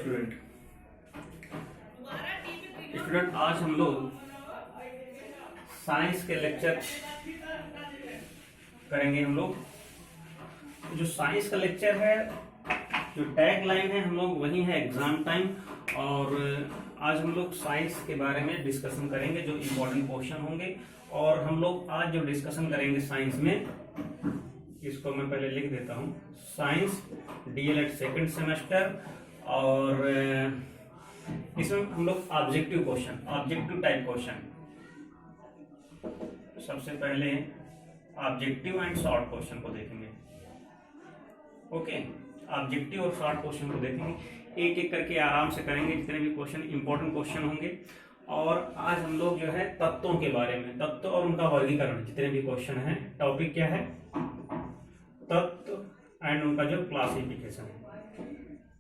Student student आज हम लोग साइंस के लेक्चर करेंगे। हम लोग जो साइंस का लेक्चर है, जो टैग लाइन है हम लोग वही है एग्जाम टाइम। और आज हम लोग साइंस के बारे में डिस्कशन करेंगे, जो इम्पोर्टेंट क्वेश्चन होंगे। और हम लोग आज जो डिस्कशन करेंगे साइंस में, इसको मैं पहले लिख देता हूँ, साइंस डीएलएड सेकंड सेमेस्टर। और इसमें हम लोग objective question, objective type question, सबसे पहले ऑब्जेक्टिव एंड शॉर्ट क्वेश्चन को देखेंगे। ओके, ऑब्जेक्टिव और शॉर्ट क्वेश्चन को देखेंगे, एक एक करके आराम से करेंगे, जितने भी क्वेश्चन इंपॉर्टेंट क्वेश्चन होंगे। और आज हम लोग जो है तत्वों के बारे में, तत्व और उनका वर्गीकरण, जितने भी क्वेश्चन हैं, टॉपिक क्या है, तत्व एंड उनका जो क्लासिफिकेशन है,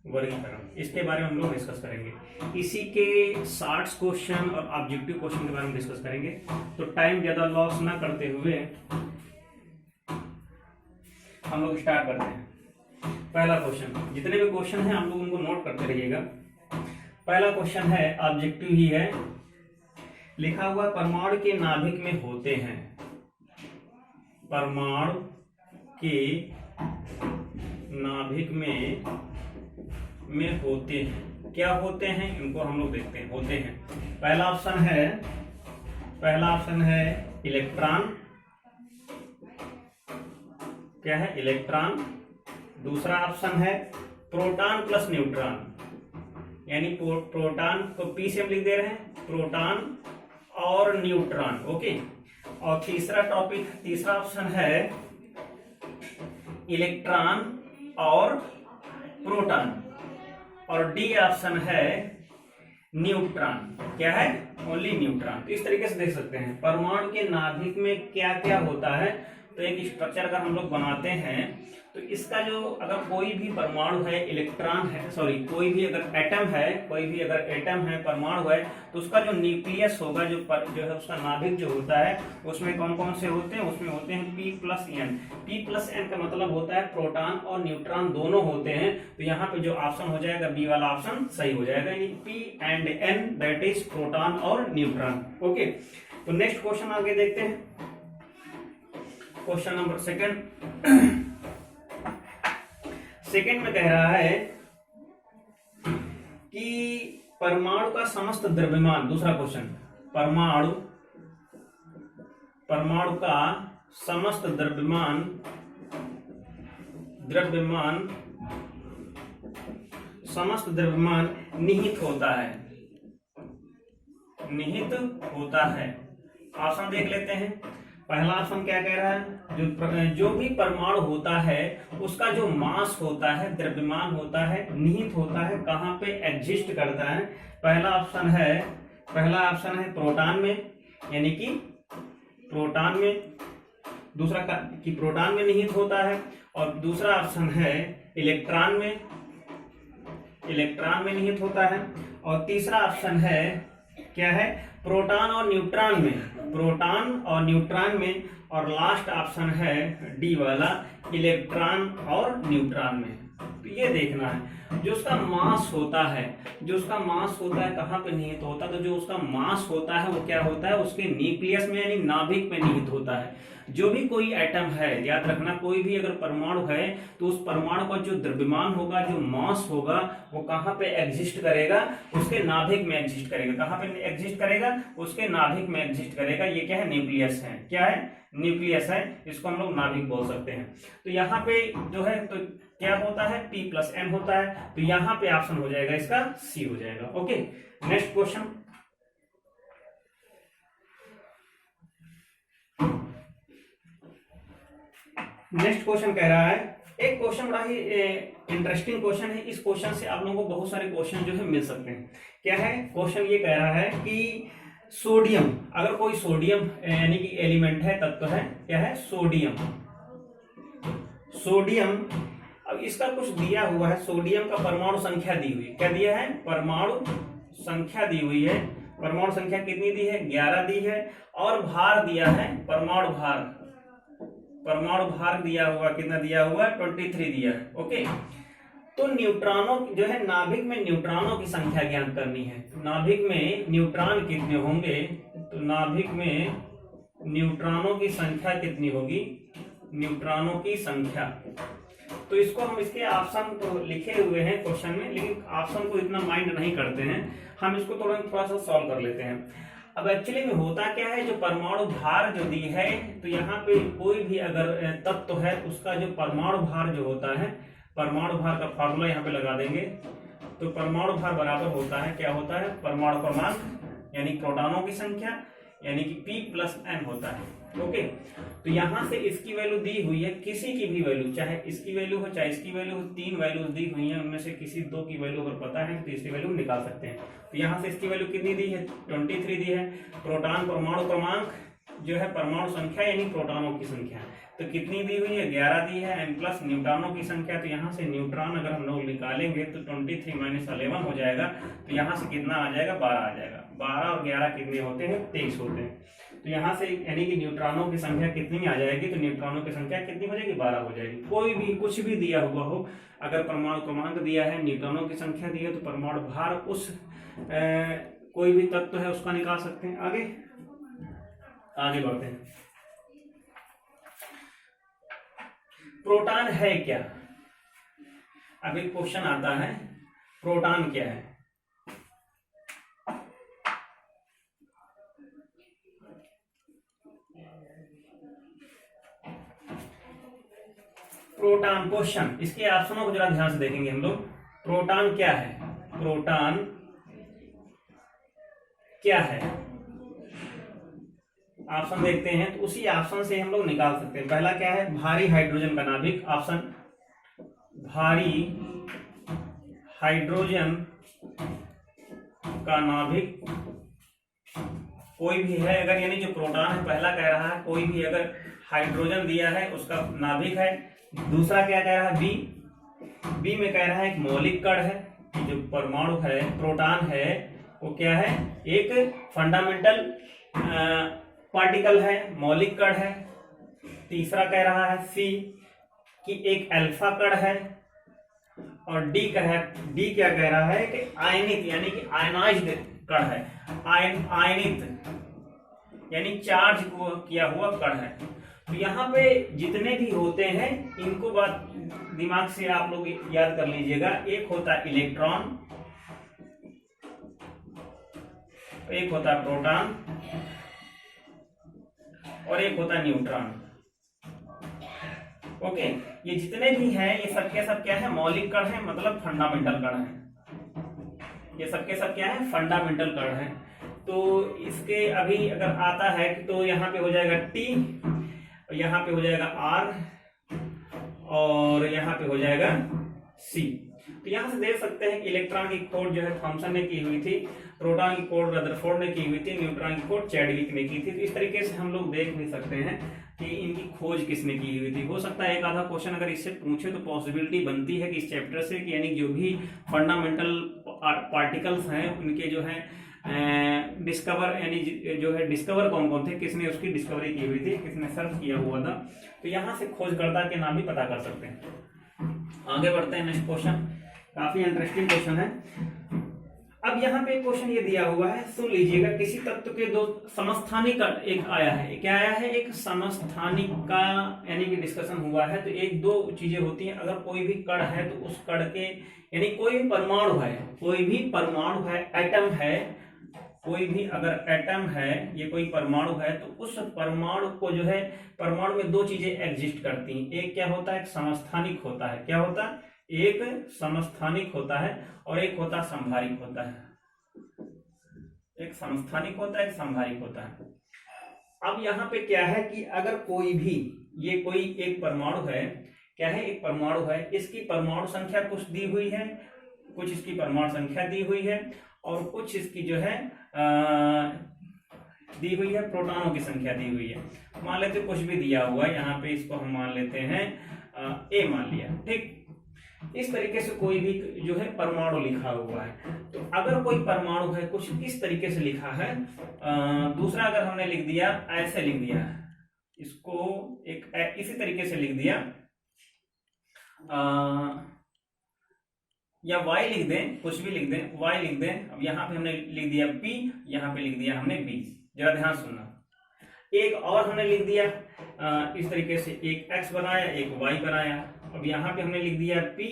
वर्गीकरण, इसके बारे में हम लोग डिस्कस करेंगे। इसी के शॉर्ट्स क्वेश्चन और ऑब्जेक्टिव क्वेश्चन के बारे में डिस्कस करेंगे। तो टाइम ज्यादा लॉस ना करते हुए हम लोग स्टार्ट करते हैं। पहला क्वेश्चन, जितने भी क्वेश्चन हैं आप लोग उनको नोट करते रहिएगा। पहला क्वेश्चन है, ऑब्जेक्टिव ही है, लिखा हुआ परमाणु के नाभिक में होते हैं, परमाणु के नाभिक में होते हैं। क्या होते हैं, इनको हम लोग देखते हैं। होते हैं, पहला ऑप्शन है इलेक्ट्रॉन। क्या है, इलेक्ट्रॉन। दूसरा ऑप्शन है प्रोटॉन प्लस न्यूट्रॉन, यानी प्रोटॉन को पी से हम लिख दे रहे हैं, प्रोटॉन और न्यूट्रॉन। ओके, और तीसरा ऑप्शन है इलेक्ट्रॉन और प्रोटॉन। और डी ऑप्शन है न्यूट्रॉन। क्या है, ओनली न्यूट्रॉन। तो इस तरीके से देख सकते हैं परमाणु के नाभिक में क्या क्या होता है। तो एक स्ट्रक्चर अगर हम लोग बनाते हैं, तो इसका जो अगर कोई भी परमाणु है, इलेक्ट्रॉन है, सॉरी कोई भी अगर एटम है, परमाणु है, तो उसका जो न्यूक्लियस होगा, जो है उसका नाभिक जो होता है, उसमें कौन कौन से होते हैं, उसमें होते हैं P plus N. P plus N का मतलब होता है प्रोटॉन और न्यूट्रॉन दोनों होते हैं। तो यहाँ पे जो ऑप्शन हो जाएगा, बी वाला ऑप्शन सही हो जाएगा, यानी P and N, that is proton और न्यूट्रॉन। ओके, तो नेक्स्ट क्वेश्चन आगे देखते हैं। क्वेश्चन नंबर सेकंड में कह रहा है कि परमाणु का समस्त द्रव्यमान, दूसरा क्वेश्चन, परमाणु का समस्त द्रव्यमान निहित होता है। ऑप्शन देख लेते हैं। पहला ऑप्शन क्या कह रहा है, जो भी परमाणु होता है उसका जो मास होता है, द्रव्यमान होता है, निहित होता है, कहाँ पे एग्जिस्ट करता है। पहला ऑप्शन है प्रोटॉन में, यानी कि प्रोटॉन में, दूसरा कि प्रोटॉन में निहित होता है। और दूसरा ऑप्शन है इलेक्ट्रॉन में निहित होता है। और तीसरा ऑप्शन है क्या है, प्रोटॉन और न्यूट्रॉन में। और लास्ट ऑप्शन है डी वाला, इलेक्ट्रॉन और न्यूट्रॉन में। तो ये देखना है, जो उसका मास होता है, कहाँ पे निहित होता है। तो जो उसका मास होता है वो क्या होता है, उसके न्यूक्लियस में, यानी नाभिक में निहित होता है। जो भी कोई एटम है, याद रखना, कोई भी अगर परमाणु है, तो उस परमाणु का जो द्रव्यमान होगा, जो मास होगा, वो कहाँ पे एग्जिस्ट करेगा, उसके नाभिक में एग्जिस्ट करेगा। कहाँ पे एग्जिस्ट करेगा, उसके नाभिक में एग्जिस्ट करेगा। ये क्या है, न्यूक्लियस है। क्या है, न्यूक्लियस है, इसको हम लोग नाभिक बोल सकते हैं। तो यहाँ पे जो है, तो क्या होता है, P प्लस N होता है। तो यहाँ पे ऑप्शन हो जाएगा इसका सी हो जाएगा। Okay, next question. Next question कह रहा है, एक क्वेश्चन बड़ा ही इंटरेस्टिंग क्वेश्चन है। इस क्वेश्चन से आप लोगों को बहुत सारे क्वेश्चन जो है मिल सकते हैं। क्या है क्वेश्चन, ये कह रहा है कि सोडियम, अगर कोई सोडियम यानी कि एलिमेंट है, तत्व है, क्या है, सोडियम। अब इसका कुछ दिया हुआ है, सोडियम का परमाणु संख्या दी हुई है। क्या दिया है, परमाणु संख्या दी हुई है। परमाणु संख्या कितनी दी है, 11 दी है। और भार दिया है, परमाणु भार दिया हुआ, कितना दिया हुआ, 23 दिया है। ओके, तो न्यूट्रॉनों जो है नाभिक में न्यूट्रॉनों की संख्या ज्ञात करनी है। नाभिक में न्यूट्रॉन कितने होंगे, तो नाभिक में न्यूट्रॉनों की संख्या कितनी होगी, न्यूट्रॉनों की संख्या। तो इसको हम इसके ऑप्शन तो लिखे हुए हैं क्वेश्चन में, लेकिन ऑप्शन को इतना माइंड नहीं करते हैं, हम इसको थोड़ा सा सॉल्व कर लेते हैं। अब एक्चुअली में होता क्या है, जो परमाणु भार जो दी है, तो यहाँ पे कोई भी अगर तत्व है उसका जो परमाणु भार जो होता है, परमाणु भार का फॉर्मूला यहाँ पे लगा देंगे। तो परमाणु भार बराबर होता है, क्या होता है, परमाणु क्रमांक यानी प्रोटॉनों की संख्या यानी कि P+N होता है। ओके, तो यहाँ से इसकी वैल्यू दी हुई है, किसी की भी वैल्यू, चाहे इसकी वैल्यू हो चाहे इसकी वैल्यू हो, 3 वैल्यूज दी हुई हैं, उनमें से किसी 2 की वैल्यू अगर पता है तो इसकी वैल्यू निकाल सकते हैं। तो यहाँ से इसकी वैल्यू कितनी दी है, 23 दी है। प्रोटॉन परमाणु क्रमांक जो है परमाणु संख्या यानी प्रोटॉनों की संख्या, तो कितनी दी हुई है, 11 दी है, n प्लस न्यूट्रॉनों की संख्या। तो यहाँ से न्यूट्रॉन अगर हम लोग निकालेंगे तो 23 - 11 हो जाएगा। तो यहाँ से कितना आ जाएगा, 12 आ जाएगा। 12 और 11 कितने होते हैं, 23 होते हैं। तो यहाँ से यानी कि न्यूट्रॉनों की संख्या कितनी आ जाएगी, तो न्यूट्रॉनों की संख्या कितनी हो जाएगी, 12 हो जाएगी। कोई भी कुछ भी दिया हुआ हो, अगर परमाणु क्रमांक दिया है, न्यूट्रॉनों की संख्या दी है, तो परमाणु भार उस कोई भी तत्व है उसका निकाल सकते हैं। आगे बढ़ते हैं। प्रोटॉन है क्या, अब एक क्वेश्चन आता है, प्रोटॉन क्या है। प्रोटॉन क्वेश्चन, इसके ऑप्शनों को जरा ध्यान से देखेंगे हम लोग। प्रोटॉन क्या है, प्रोटॉन क्या है, ऑप्शन देखते हैं तो उसी ऑप्शन से हम लोग निकाल सकते हैं। पहला क्या है, भारी हाइड्रोजन का नाभिक, ऑप्शन भारी हाइड्रोजन का नाभिक कोई भी है अगर, यानी जो प्रोटॉन है पहला कह रहा है कोई भी अगर हाइड्रोजन दिया है उसका नाभिक है। दूसरा क्या कह रहा है, बी में कह रहा है एक मौलिक कण है, जो परमाणु है प्रोटॉन है वो क्या है, एक फंडामेंटल पार्टिकल है, मौलिक कण है। तीसरा कह रहा है सी कि एक अल्फा कण है, और डी क्या कह रहा है कि आयनित यानी कि आयनाइज्ड कण है, आयनित यानी चार्ज किया हुआ कण है। तो यहाँ पे जितने भी होते हैं इनको बात दिमाग से आप लोग याद कर लीजिएगा। एक होता है इलेक्ट्रॉन, एक होता है प्रोटॉन, और एक होता है न्यूट्रॉन। ओके, ये जितने भी हैं ये सब के सब क्या है, मौलिक कण है, मतलब फंडामेंटल कण है। ये सब के सब क्या है, फंडामेंटल कण है। तो इसके अभी अगर आता है तो यहाँ पे हो जाएगा टी, यहाँ पे हो जाएगा आर, और यहाँ पे हो जाएगा सी। तो यहाँ से देख सकते हैं कि इलेक्ट्रॉन की खोज जो है थॉमसन ने की हुई थी, प्रोटॉन की खोज रदरफोर्ड ने की हुई थी, न्यूट्रॉन की खोज चैडविक ने की थी। तो इस तरीके से हम लोग देख भी सकते हैं कि इनकी खोज किसने की हुई थी। हो सकता है एक आधा क्वेश्चन अगर इससे पूछे तो पॉसिबिलिटी बनती है कि इस चैप्टर से कि यानी जो भी फंडामेंटल पार्टिकल्स हैं उनके जो है डिस्कवर यानी जो है डिस्कवर कौन कौन थे, किसने उसकी डिस्कवरी की हुई थी, किसने सर्च किया हुआ था। तो यहाँ से खोजकर्ता के नाम भी पता कर सकते हैं। आगे बढ़ते हैं, नेक्स्ट क्वेश्चन काफी इंटरेस्टिंग क्वेश्चन है। अब यहाँ पे क्वेश्चन ये दिया हुआ है, सुन लीजिएगा। किसी तत्व के दो समस्थानिक एक आया है, क्या आया है, एक समस्थानिक का यानी कि डिस्कशन हुआ है। तो एक दो चीजें होती हैं, अगर कोई भी कण है तो उस कण के यानी कोई भी परमाणु है, कोई भी परमाणु है, एटम है, कोई भी अगर एटम है, ये कोई परमाणु है, तो उस परमाणु को जो है, परमाणु में दो चीजें एग्जिस्ट करती हैं। एक क्या होता है, एक समस्थानिक होता है। क्या होता है, एक समस्थानिक होता है और एक होता संभारिक होता है। एक समस्थानिक होता है, एक संभारिक होता है। अब यहाँ पे क्या है कि अगर कोई भी, ये कोई एक परमाणु है, क्या है, एक परमाणु है, इसकी परमाणु संख्या कुछ दी हुई है, कुछ इसकी परमाणु संख्या दी हुई है, और कुछ इसकी जो है दी हुई है प्रोटॉनों की संख्या दी हुई है। मान लेते कुछ भी दिया हुआ है, यहाँ पे इसको हम मान लेते हैं ए मान लिया, ठीक। इस तरीके से कोई भी जो है परमाणु लिखा हुआ है। तो अगर कोई परमाणु है कुछ इस तरीके से लिखा है, दूसरा अगर हमने लिख दिया, ऐसे लिख दिया, इसको एक इसी तरीके से लिख दिया, या y लिख दें, कुछ भी लिख दें, y लिख दें। अब यहाँ पे हमने लिख दिया p, यहाँ पे लिख दिया हमने b। जरा ध्यान सुनना, एक और हमने लिख दिया इस तरीके से, एक x बनाया, एक y बनाया। अब यहाँ पे हमने लिख दिया p,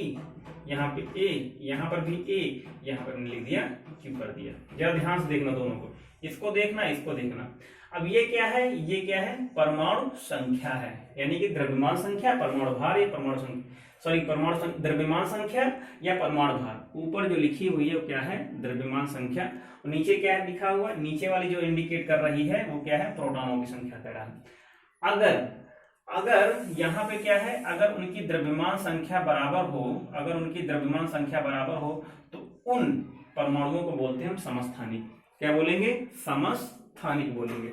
यहाँ पे a, यहाँ पर भी a, यहाँ पर हमने लिख दिया q कर दिया। जरा ध्यान से देखना दोनों को, इसको देखना, इसको देखना। अब ये क्या है, ये क्या है, परमाणु संख्या है, यानी कि द्रव्यमान संख्या, परमाणु भार, या परमाणु संख्या, सॉरी परमाणु द्रव्यमान संख्या या परमाणु भार। ऊपर जो लिखी हुई है वो क्या है, द्रव्यमान संख्या, और नीचे क्या है लिखा हुआ, नीचे वाली जो इंडिकेट कर रही है वो क्या है, प्रोटॉनों की संख्या कह रहा है। अगर यहाँ पे क्या है, अगर उनकी द्रव्यमान संख्या बराबर हो, अगर उनकी द्रव्यमान संख्या बराबर हो तो उन परमाणुओं को बोलते हैं हम समस्थानिक। क्या बोलेंगे, समस्थानिक बोलेंगे।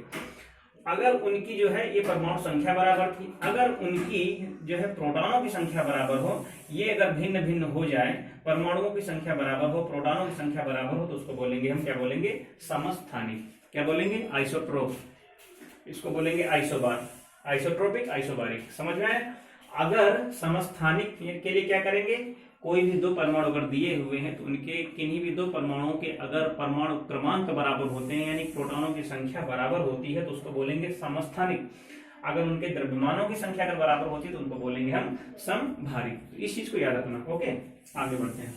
अगर उनकी जो है ये परमाणु संख्या बराबर थी, अगर उनकी जो है प्रोटॉनों की संख्या बराबर हो, ये अगर भिन्न भिन्न हो जाए, परमाणुओं की संख्या बराबर हो, प्रोटॉनों की संख्या बराबर हो, तो उसको बोलेंगे हम, क्या बोलेंगे, समस्थानिक। क्या बोलेंगे, आइसोट्रोप, इसको बोलेंगे आइसोबार, आइसोट्रोपिक, आइसोबारिक। समझ में आया। अगर समस्थानिक के लिए क्या करेंगे, कोई भी दो परमाणु अगर दिए हुए हैं तो उनके किन्हीं भी दो परमाणुओं के अगर परमाणु क्रमांक बराबर होते हैं, यानी प्रोटॉनों की संख्या बराबर होती है, तो उसको बोलेंगे समस्थानिक। अगर उनके द्रव्यमानों की संख्या अगर बराबर होती है तो उनको बोलेंगे हम समभारिक। तो इस चीज को याद रखना। ओके, आगे बढ़ते हैं।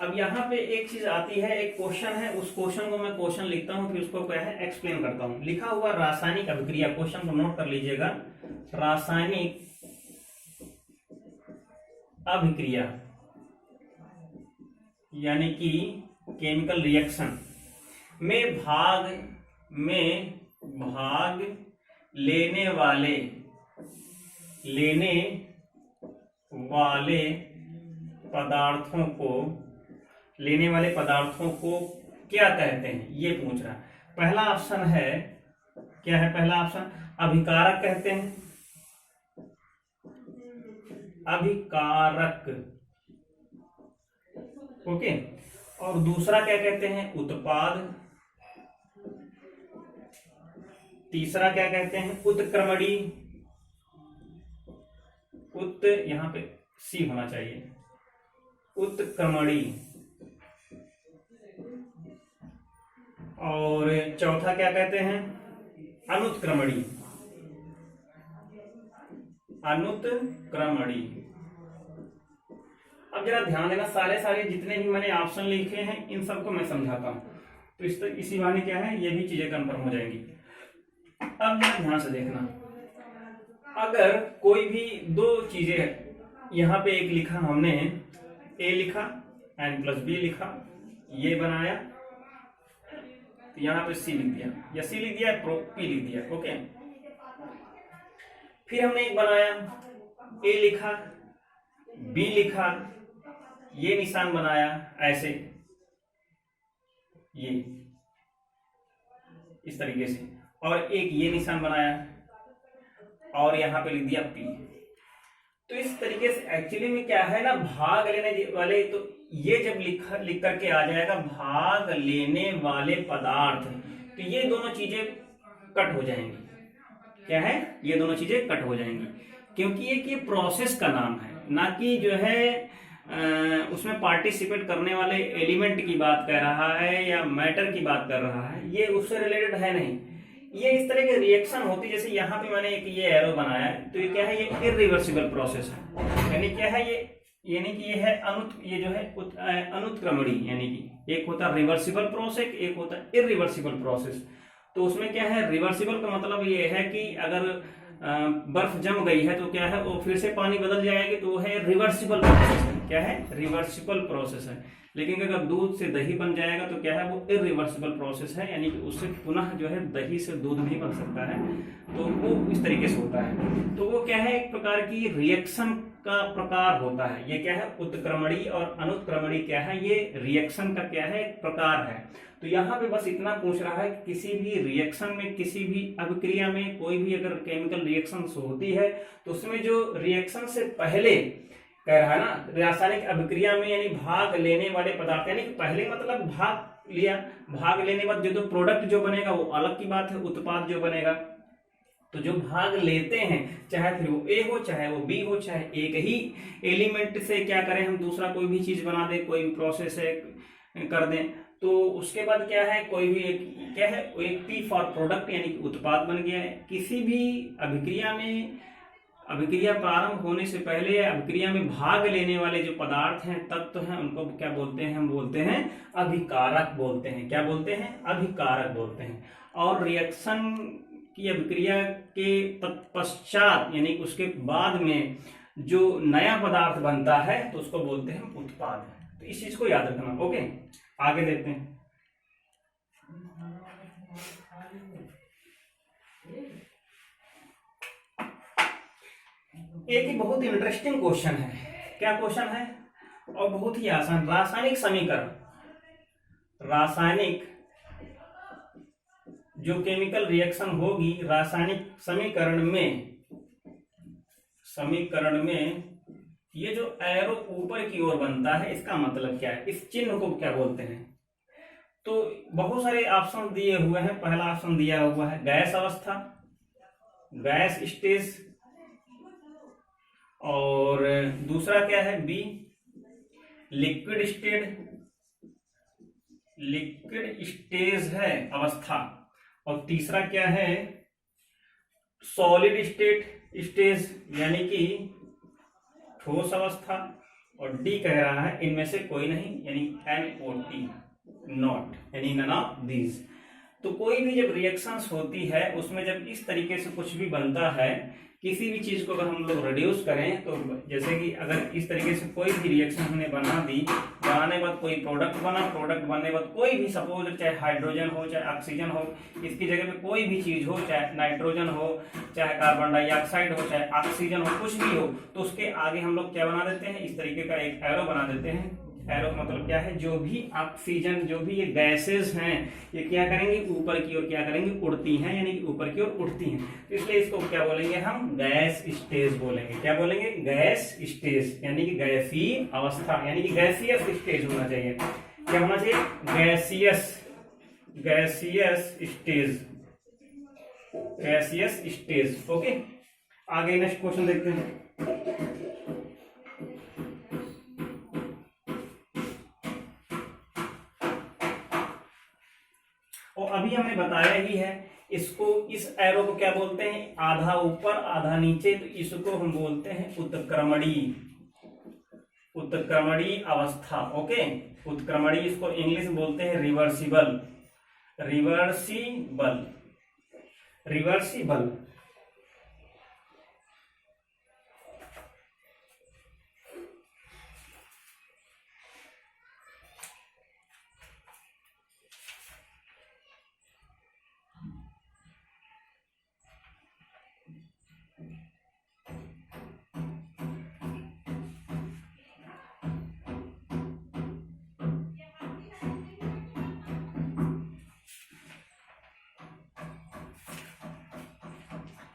अब यहाँ पे एक चीज आती है, एक क्वेश्चन है, उस क्वेश्चन को मैं क्वेश्चन लिखता हूँ, फिर उसको क्या है एक्सप्लेन करता हूँ। लिखा हुआ रासायनिक अभिक्रिया, क्वेश्चन को नोट कर लीजिएगा। रासायनिक अभिक्रिया यानी कि केमिकल रिएक्शन में भाग लेने वाले पदार्थों को क्या कहते हैं, ये पूछ रहा है। पहला ऑप्शन है, क्या है पहला ऑप्शन, अभिकारक कहते हैं, अभिकारक। ओके, और दूसरा क्या कहते हैं, उत्पाद। तीसरा क्या कहते हैं, उत्क्रमणी, यहां पे सी होना चाहिए, उत्क्रमणी। और चौथा क्या कहते हैं, अनुत्क्रमणी, अनुत्क्रमणी। अब जरा ध्यान देना, सारे जितने भी मैंने ऑप्शन लिखे हैं इन सबको मैं समझाता हूं, तो इसी बहाने क्या है, ये भी चीजें कंफर्म हो जाएंगी। अब ध्यान से देखना, अगर कोई भी दो चीजें, यहां पे एक लिखा हमने, ए लिखा n+b लिखा, ये बनाया, तो यहां पे सी लिख दिया, या सी लिख दिया, पी लिख दिया। ओके, फिर हमने एक बनाया, ए लिखा, बी लिखा, ये निशान बनाया ऐसे, ये इस तरीके से, और एक ये निशान बनाया, और यहां पे लिख दिया पी। तो इस तरीके से एक्चुअली में क्या है ना, भाग लेने वाले, तो ये जब लिख करके आ जाएगा भाग लेने वाले पदार्थ, तो ये दोनों चीजें कट हो जाएंगी। क्या है, ये दोनों चीजें कट हो जाएंगी, क्योंकि ये प्रोसेस का नाम है, ना कि जो है उसमें पार्टिसिपेट करने वाले एलिमेंट की बात कर रहा है या मैटर की बात कर रहा है, ये उससे रिलेटेड है नहीं। ये इस तरह की रिएक्शन होती है, जैसे यहाँ पे मैंने एक ये एरो बनाया है, तो ये क्या है, ये इरिवर्सिबल प्रोसेस है, यानी क्या है ये, यानी कि ये है ये जो है अनुत्क्रमणी, यानी कि एक होता है रिवर्सिबल प्रोसेस, एक होता है इरिवर्सिबल प्रोसेस। तो उसमें क्या है, रिवर्सिबल का मतलब ये है कि अगर बर्फ जम गई है तो क्या है, वो फिर से पानी बदल जाएगी, तो वो है रिवर्सिबल प्रोसेस है। क्या है, रिवर्सिबल प्रोसेस है। लेकिन अगर दूध से दही बन जाएगा तो क्या है, वो इरिवर्सिबल प्रोसेस है, यानी कि उससे पुनः जो है दही से दूध नहीं बन सकता है, तो वो इस तरीके से होता है। तो वो क्या है, एक प्रकार की रिएक्शन का प्रकार होता है। ये क्या है, उत्क्रमणी और अनुत्क्रमणी क्या है, ये रिएक्शन का क्या है, एक प्रकार है। तो यहाँ पे बस इतना पूछ रहा है कि किसी भी रिएक्शन में, किसी भी अभिक्रिया में, कोई भी अगर केमिकल रिएक्शन होती है तो उसमें जो रिएक्शन से पहले कह रहा है ना। रासायनिक अभिक्रिया में यानी भाग लेने वाले पदार्थ, यानी पहले मतलब भाग लिया, भाग लेने के बाद जो प्रोडक्ट जो बनेगा वो अलग की बात है, उत्पाद जो बनेगा। तो जो भाग लेते हैं, चाहे फिर वो ए हो, चाहे वो बी हो, चाहे एक ही एलिमेंट से क्या करें हम दूसरा कोई भी चीज बना दें, कोई भी प्रोसेस है कर दें, तो उसके बाद क्या है, कोई भी एक क्या है, एक पी फॉर प्रोडक्ट यानी कि उत्पाद बन गया है। किसी भी अभिक्रिया में, अभिक्रिया प्रारंभ होने से पहले अभिक्रिया में भाग लेने वाले जो पदार्थ हैं, तत्व हैं, उनको क्या बोलते हैं, हम बोलते हैं अभिकारक बोलते हैं। क्या बोलते हैं, अभिकारक बोलते हैं। और रिएक्शन की अभिक्रिया के तत्पश्चात यानी उसके बाद में जो नया पदार्थ बनता है तो उसको बोलते हैं उत्पाद। तो इस चीज को याद रखना। ओके, आगे देखते हैं। एक ही बहुत इंटरेस्टिंग क्वेश्चन है। क्या क्वेश्चन है, और बहुत ही आसान। रासायनिक समीकरण, रासायनिक जो केमिकल रिएक्शन होगी रासायनिक समीकरण में ये जो एरो ऊपर की ओर बनता है, इसका मतलब क्या है, इस चिन्ह को क्या बोलते हैं। तो बहुत सारे ऑप्शन दिए हुए हैं। पहला ऑप्शन दिया हुआ है गैस अवस्था, गैस स्टेज, और दूसरा क्या है बी लिक्विड स्टेज है अवस्था, और तीसरा क्या है सॉलिड स्टेज यानी कि ठोस अवस्था, और डी कह रहा है इनमें से कोई नहीं यानी NOT, नॉट यानी नन ऑफ दीज। तो कोई भी जब रिएक्शंस होती है उसमें जब इस तरीके से कुछ भी बनता है, किसी भी चीज को अगर हम लोग रिड्यूस करें, तो जैसे कि अगर इस तरीके से कोई भी रिएक्शन हमने बना दी, बनाने के बाद कोई प्रोडक्ट बना, प्रोडक्ट बनने के बाद कोई भी सपोज चाहे हाइड्रोजन हो, चाहे ऑक्सीजन हो, इसकी जगह पे कोई भी चीज हो, चाहे नाइट्रोजन हो, चाहे कार्बन डाइऑक्साइड हो, चाहे ऑक्सीजन हो, कुछ भी हो, तो उसके आगे हम लोग क्या बना देते हैं, इस तरीके का एक एरो बना देते हैं। एरो मतलब क्या है, जो भी ऑक्सीजन, जो भी ये गैसेस हैं, ये क्या करेंगे ऊपर की ओर क्या करेंगे, उड़ती हैं, यानी कि ऊपर की ओर उठती हैं। तो इसलिए इसको क्या बोलेंगे हम, गैस स्टेज बोलेंगे। क्या बोलेंगे, गैस स्टेज, यानी कि गैसीय अवस्था, यानी कि गैसियस स्टेज होना चाहिए। क्या होना चाहिए, गैसियस स्टेज। ओके, आगे नेक्स्ट क्वेश्चन देखते हैं। और अभी हमने बताया ही है, इसको, इस एरो को क्या बोलते हैं, आधा ऊपर आधा नीचे, तो इसको हम बोलते हैं उत्क्रमणीय अवस्था। ओके, उत्क्रमणीय, इसको इंग्लिश में बोलते हैं रिवर्सिबल।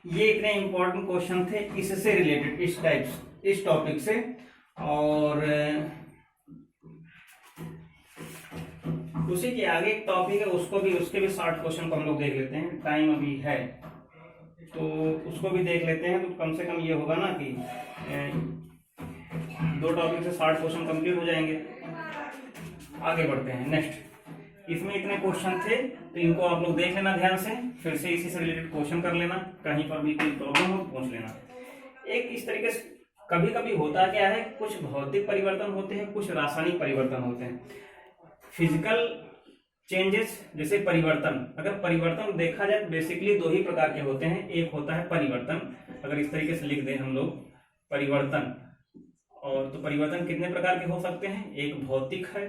ये इतने इंपॉर्टेंट क्वेश्चन थे इससे रिलेटेड, इस टॉपिक से। और उसी के आगे एक टॉपिक है, उसके भी 60 क्वेश्चन को हम लोग देख लेते हैं। टाइम अभी है तो उसको भी देख लेते हैं, तो कम से कम ये होगा ना कि 2 टॉपिक से 60 क्वेश्चन कंप्लीट हो जाएंगे। आगे बढ़ते हैं नेक्स्ट। इसमें इतने क्वेश्चन थे, तो इनको आप लोग देख लेना ध्यान से, फिर से इसी से रिलेटेड क्वेश्चन कर लेना, कहीं पर भी कोई प्रॉब्लम हो पूछ लेना। एक इस तरीके से कभी कभी होता क्या है, कुछ भौतिक परिवर्तन होते हैं, कुछ रासायनिक परिवर्तन होते हैं। फिजिकल चेंजेस जैसे परिवर्तन, अगर परिवर्तन देखा जाए तो बेसिकली 2 ही प्रकार के होते हैं। एक होता है परिवर्तन, अगर इस तरीके से लिख दें हम लोग परिवर्तन, और तो परिवर्तन कितने प्रकार के हो सकते हैं, एक भौतिक है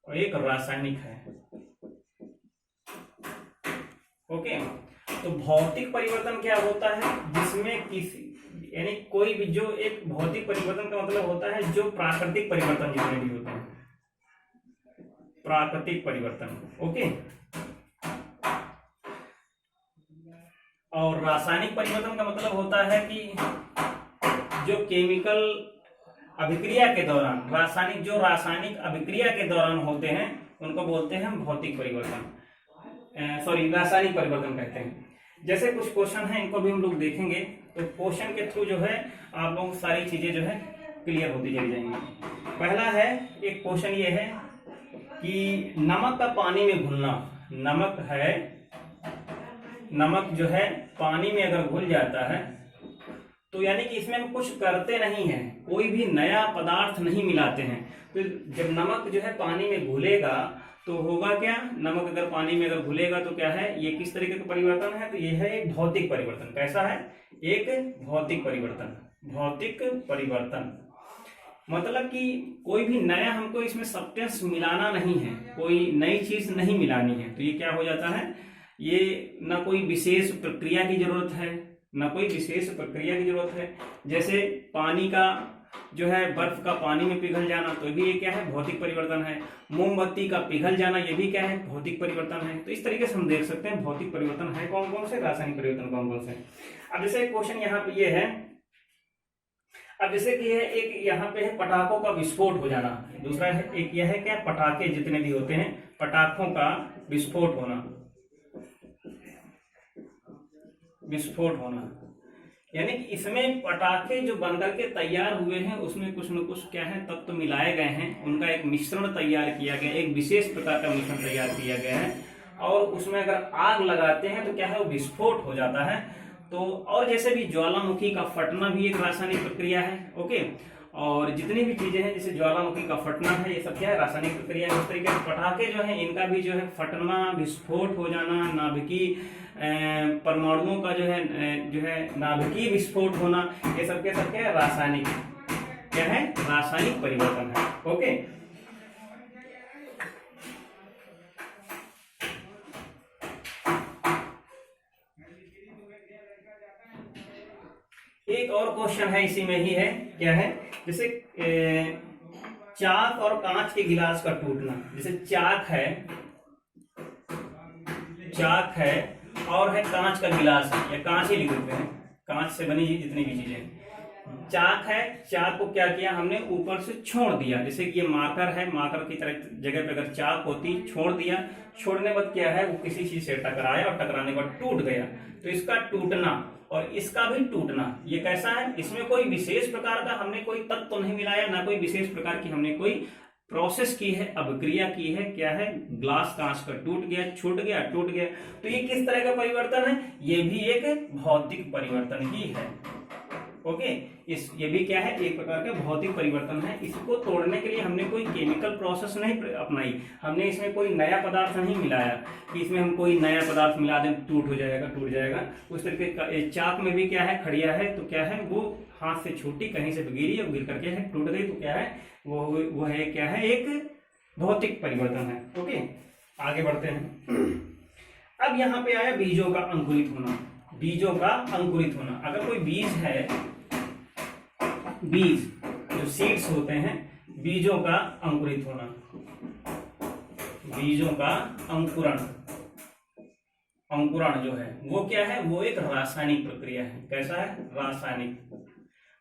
और एक रासायनिक है। ओके, तो भौतिक परिवर्तन क्या होता है, जिसमें किसी, यानी कोई भी, जो एक भौतिक परिवर्तन का मतलब होता है जो प्राकृतिक परिवर्तन जितने भी होते हैं, प्राकृतिक परिवर्तन। ओके, और रासायनिक परिवर्तन का मतलब होता है कि जो केमिकल अभिक्रिया के दौरान रासायनिक अभिक्रिया के दौरान होते हैं उनको बोलते हैं भौतिक परिवर्तन, रासायनिक परिवर्तन कहते हैं। जैसे कुछ क्वेश्चन है, इनको भी हम लोग देखेंगे, तो क्वेश्चन के थ्रू जो है आप लोग सारी चीजें जो है क्लियर होती चली जाएंगी। पहला है, एक क्वेश्चन ये है कि नमक का पानी में घुलना। नमक जो है पानी में अगर घुल जाता है तो यानी कि इसमें हम कुछ करते नहीं हैं, कोई भी नया पदार्थ नहीं मिलाते हैं। तो जब नमक जो है पानी में घुलेगा तो होगा क्या, नमक अगर पानी में अगर घुलेगा तो क्या है, ये किस तरीके का परिवर्तन है, तो ये है एक भौतिक परिवर्तन। कैसा है, एक भौतिक परिवर्तन। भौतिक परिवर्तन मतलब कि कोई भी नया हमको इसमें सब्सटेंस मिलाना नहीं है, कोई नई चीज नहीं मिलानी है। तो ये क्या हो जाता है, ये ना कोई विशेष प्रक्रिया की जरूरत है, ना कोई विशेष प्रक्रिया की जरूरत है। जैसे पानी का जो है, बर्फ का पानी में पिघल जाना, तो भी ये क्या है, भौतिक परिवर्तन है। मोमबत्ती का पिघल जाना, ये भी क्या है, भौतिक परिवर्तन है। तो इस तरीके से हम देख सकते हैं भौतिक परिवर्तन है कौन कौन से, रासायनिक परिवर्तन कौन कौन से। अब जैसे क्वेश्चन यहाँ पे ये है, अब जैसे कि है एक यहाँ पे है पटाखों का विस्फोट हो जाना, दूसरा है एक यह है क्या, पटाखे जितने भी होते हैं पटाखों का विस्फोट होना, यानी कि इसमें पटाखे जो बन करके तैयार हुए हैं उसमें कुछ न कुछ क्या है, तत्व मिलाए गए हैं, उनका एक मिश्रण तैयार किया गया, एक विशेष प्रकार का मिश्रण तैयार किया गया है, और उसमें अगर आग लगाते हैं तो क्या है, वो विस्फोट हो जाता है। तो और जैसे भी ज्वालामुखी का फटना भी एक रासायनिक प्रक्रिया है। ओके, और जितनी भी चीजें हैं जैसे ज्वालामुखी का फटना है, ये सब क्या है, रासायनिक प्रक्रिया है। उस तरीके से पटाखे जो है इनका भी जो है फटना, विस्फोट हो जाना, नाभिकीय परमाणुओं का जो है नाभिकीय विस्फोट होना, ये सब क्या है, रासायनिक क्या है, रासायनिक परिवर्तन है। ओके, एक और क्वेश्चन है इसी में ही है, क्या है, जैसे चाक और कांच के गिलास का टूटना। जैसे चाक है और है कांच का गिलास है, या कांच ही लिख देते हैं, कांच से बनी जितनी भी चीजें। चाक है, चाक को क्या किया हमने, ऊपर से छोड़ दिया। जैसे कि ये मार्कर है, मार्कर की तरह जगह पे अगर चाक होती, छोड़ दिया, छोड़ने के बाद क्या है, वो किसी चीज से टकराया और टकराने के बाद टूट गया। तो इसका टूटना और इसका भी टूटना, ये कैसा है, इसमें कोई विशेष प्रकार का हमने कोई तत्व नहीं मिलाया, ना कोई विशेष प्रकार की हमने कोई प्रोसेस की है, अभिक्रिया की है। क्या है, ग्लास कांच का टूट गया, छूट गया, टूट गया। तो ये किस तरह का परिवर्तन है, ये भी एक भौतिक परिवर्तन ही है। ओके, ये भी क्या है, एक प्रकार का भौतिक परिवर्तन है। इसको तोड़ने के लिए हमने कोई केमिकल प्रोसेस नहीं अपनाई, हमने इसमें कोई नया पदार्थ नहीं मिलाया कि इसमें हम कोई नया पदार्थ मिला दें टूट जाएगा। उस तरीके का चाक में भी क्या है, खड़िया है तो क्या है, वो हाथ से छूटी, कहीं से गिरी और गिर करके है टूट गई, तो क्या है, वो है क्या है, एक भौतिक परिवर्तन है। ओके, आगे बढ़ते हैं। अब यहाँ पे आया बीजों का अंकुरित होना। बीजों का अंकुरित होना, अगर कोई बीज है, बीज जो सीड्स होते हैं, बीजों का अंकुरित होना, बीजों का अंकुरण जो है वो क्या है, वो एक रासायनिक प्रक्रिया है। कैसा है,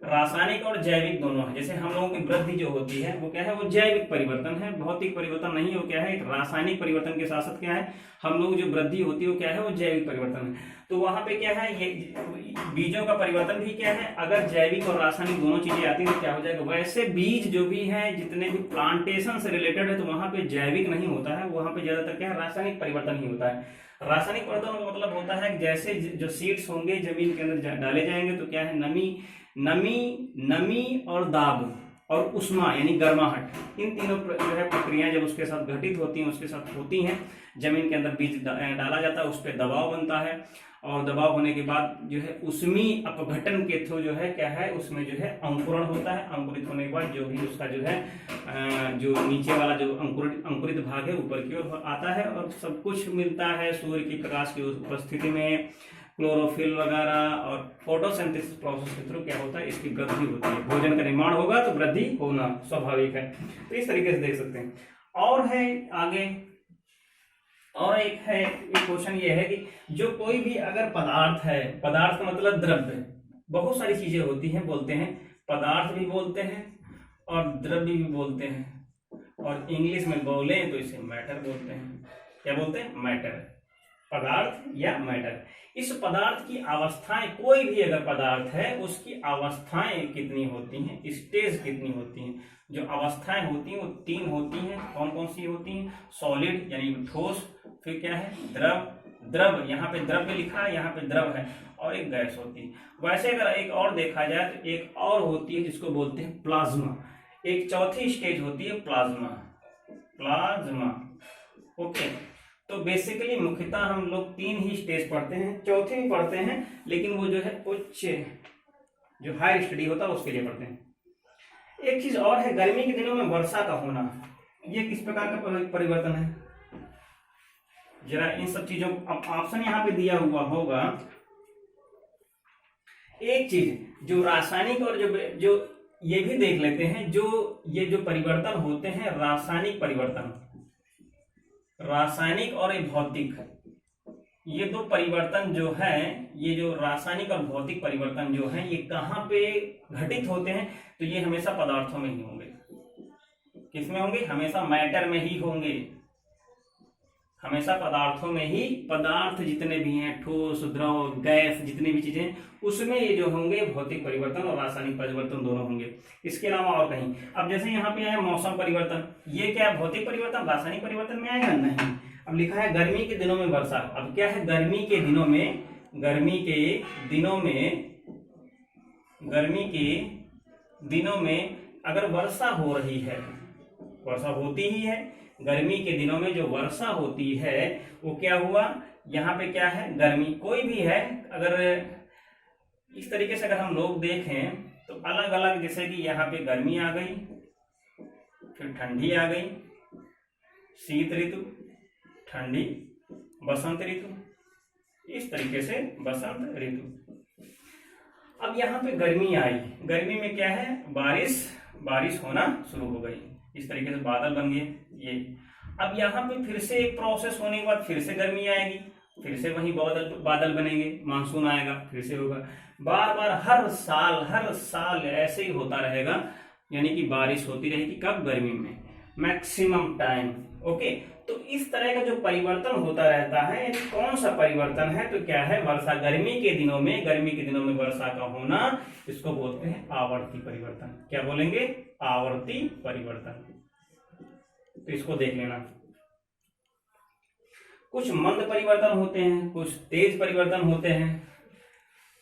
रासायनिक और जैविक दोनों है। जैसे हम लोगों की वृद्धि जो होती है वो क्या है, वो जैविक परिवर्तन है, भौतिक परिवर्तन नहीं है। वो क्या है, एक रासायनिक परिवर्तन के साथ साथ क्या है, हम लोग जो वृद्धि होती है वो क्या है, वो जैविक परिवर्तन है। तो वहां पे क्या है, ये बीजों का परिवर्तन भी क्या है, अगर जैविक और रासायनिक दोनों चीजें आती है तो क्या हो जाएगा। वैसे बीज जो भी है, जितने भी प्लांटेशन से रिलेटेड है, तो वहां पे जैविक नहीं होता है, वहां पे ज्यादातर क्या है, रासायनिक परिवर्तन ही होता है। रासायनिक परिवर्तन का मतलब होता है जैसे जो सीड्स होंगे जमीन के अंदर डाले जाएंगे तो क्या है, नमी और दाब और उष्मा यानी गर्माहट, इन तीनों जो है प्रक्रियाएं जब उसके साथ घटित होती हैं, उसके साथ होती हैं, जमीन के अंदर बीज डाला जाता है, उस पर दबाव बनता है, और दबाव होने के बाद जो है उष्मी अपघटन के थ्रू जो है क्या है, उसमें जो है अंकुरण होता है। अंकुरित होने के बाद जो भी उसका जो है जो नीचे वाला जो अंकुरित भाग है ऊपर की ओर आता है, और सब कुछ मिलता है सूर्य की प्रकाश की उपस्थिति में, क्लोरोफिल वगैरह और फोटोसिंथेसिस प्रोसेस के थ्रू क्या होता है, इसकी वृद्धि होती है। भोजन का निर्माण होगा तो वृद्धि होना स्वाभाविक है। तो इस तरीके से देख सकते हैं। और है आगे, और एक क्वेश्चन ये है कि जो कोई भी अगर पदार्थ है, पदार्थ का मतलब द्रव्य, बहुत सारी चीजें होती हैं, बोलते हैं पदार्थ भी बोलते हैं और द्रव्य भी बोलते हैं, और इंग्लिश में बोले तो इसे मैटर बोलते हैं। क्या बोलते हैं? मैटर, पदार्थ या मैटर। इस पदार्थ की अवस्थाएं, कोई भी अगर पदार्थ है उसकी अवस्थाएं कितनी होती हैं, स्टेज कितनी होती हैं? जो अवस्थाएं होती हैं वो 3 होती हैं। कौन कौन सी होती हैं? सॉलिड यानी ठोस, फिर क्या है? द्रव, यहाँ पे द्रव्य लिखा है, यहाँ पे द्रव है, और एक गैस होती है। वैसे अगर एक और देखा जाए तो एक और होती है जिसको बोलते हैं प्लाज्मा। एक चौथी स्टेज होती है प्लाज्मा। ओके, तो बेसिकली मुख्यतः हम लोग 3 ही स्टेज पढ़ते हैं, चौथी भी पढ़ते हैं, लेकिन वो जो है उच्च, जो हायर स्टडी होता है उसके लिए पढ़ते हैं। एक चीज और है, गर्मी के दिनों में वर्षा का होना, ये किस प्रकार का परिवर्तन है? जरा इन सब चीजों, अब ऑप्शन यहाँ पे दिया हुआ होगा। एक चीज जो रासायनिक और जो ये भी देख लेते हैं, जो ये जो परिवर्तन होते हैं, रासायनिक परिवर्तन, रासायनिक और भौतिक, ये 2 परिवर्तन जो है, ये जो रासायनिक और भौतिक परिवर्तन जो है, ये कहाँ पे घटित होते हैं? तो ये हमेशा पदार्थों में ही होंगे। किसमें होंगे? हमेशा मैटर में ही होंगे, हमेशा पदार्थों में ही। पदार्थ जितने भी हैं, ठोस, द्रव, गैस, जितनी भी चीजें, उसमें ये जो होंगे भौतिक परिवर्तन और रासायनिक परिवर्तन दोनों होंगे। इसके अलावा और कहीं, अब जैसे यहाँ पे आया मौसम परिवर्तन, ये क्या है? भौतिक परिवर्तन, रासायनिक परिवर्तन में आएगा? नहीं। अब लिखा है गर्मी के दिनों में वर्षा। अब क्या है? गर्मी के दिनों में अगर वर्षा हो रही है, वर्षा होती ही है, गर्मी के दिनों में जो वर्षा होती है वो क्या हुआ? यहाँ पे क्या है? गर्मी, कोई भी है, अगर इस तरीके से अगर हम लोग देखें तो अलग अलग, जैसे कि यहाँ पे गर्मी आ गई, फिर ठंडी आ गई, शीत ऋतु, ठंडी, बसंत ऋतु, इस तरीके से बसंत ऋतु। अब यहाँ पे गर्मी आई, गर्मी में क्या है? बारिश होना शुरू हो गई, इस तरीके से बादल बन गए ये। अब यहाँ पे फिर से एक प्रोसेस होने के बाद फिर से गर्मी आएगी, फिर से वही बादल बनेंगे, मानसून आएगा, फिर से होगा। बार बार हर साल ऐसे ही होता रहेगा, यानी कि बारिश होती रहेगी। कब? गर्मी में, मैक्सिमम टाइम। ओके, तो इस तरह का जो परिवर्तन होता रहता है, यानी कौन सा परिवर्तन है? तो क्या है? वर्षा। गर्मी के दिनों में वर्षा का होना, इसको बोलते हैं आवर्ती परिवर्तन। क्या बोलेंगे? आवर्ती परिवर्तन। तो इसको देख लेना। कुछ मंद परिवर्तन होते हैं, कुछ तेज परिवर्तन होते हैं।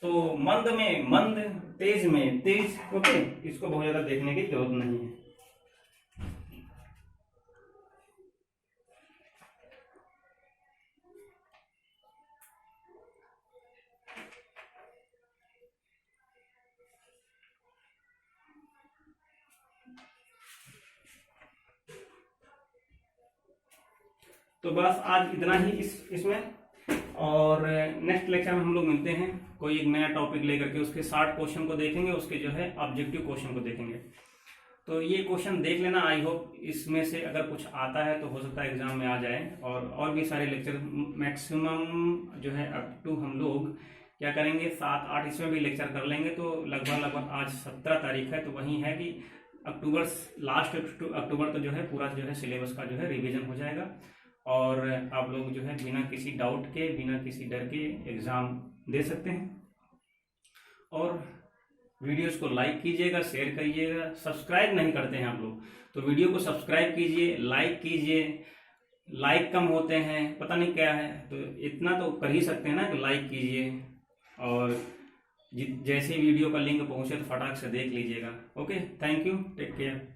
तो मंद में मंद, तेज में तेज। ओके, इसको बहुत ज्यादा देखने की जरूरत नहीं है। तो बस आज इतना ही इसमें, और नेक्स्ट लेक्चर में हम लोग मिलते हैं कोई एक नया टॉपिक लेकर के। उसके 60 क्वेश्चन को देखेंगे, उसके जो है ऑब्जेक्टिव क्वेश्चन को देखेंगे। तो ये क्वेश्चन देख लेना। आई होप इसमें से अगर कुछ आता है तो हो सकता है एग्जाम में आ जाए। और भी सारे लेक्चर मैक्सिमम जो है अप टू हम लोग क्या करेंगे, 7-8 इसमें भी लेक्चर कर लेंगे। तो लगभग आज 17 तारीख है, तो वही है कि लास्ट अक्टूबर तो जो है पूरा जो है सिलेबस का जो है रिवीजन हो जाएगा, और आप लोग जो है बिना किसी डाउट के, बिना किसी डर के एग्ज़ाम दे सकते हैं। और वीडियोस को लाइक कीजिएगा, शेयर करिएगा। सब्सक्राइब नहीं करते हैं आप लोग, तो वीडियो को सब्सक्राइब कीजिए, लाइक कीजिए। लाइक कम होते हैं, पता नहीं क्या है, तो इतना तो कर ही सकते हैं ना कि लाइक कीजिए, और जैसे वीडियो का लिंक पहुंचे तो फटाक से देख लीजिएगा। Okay, thank you, take care.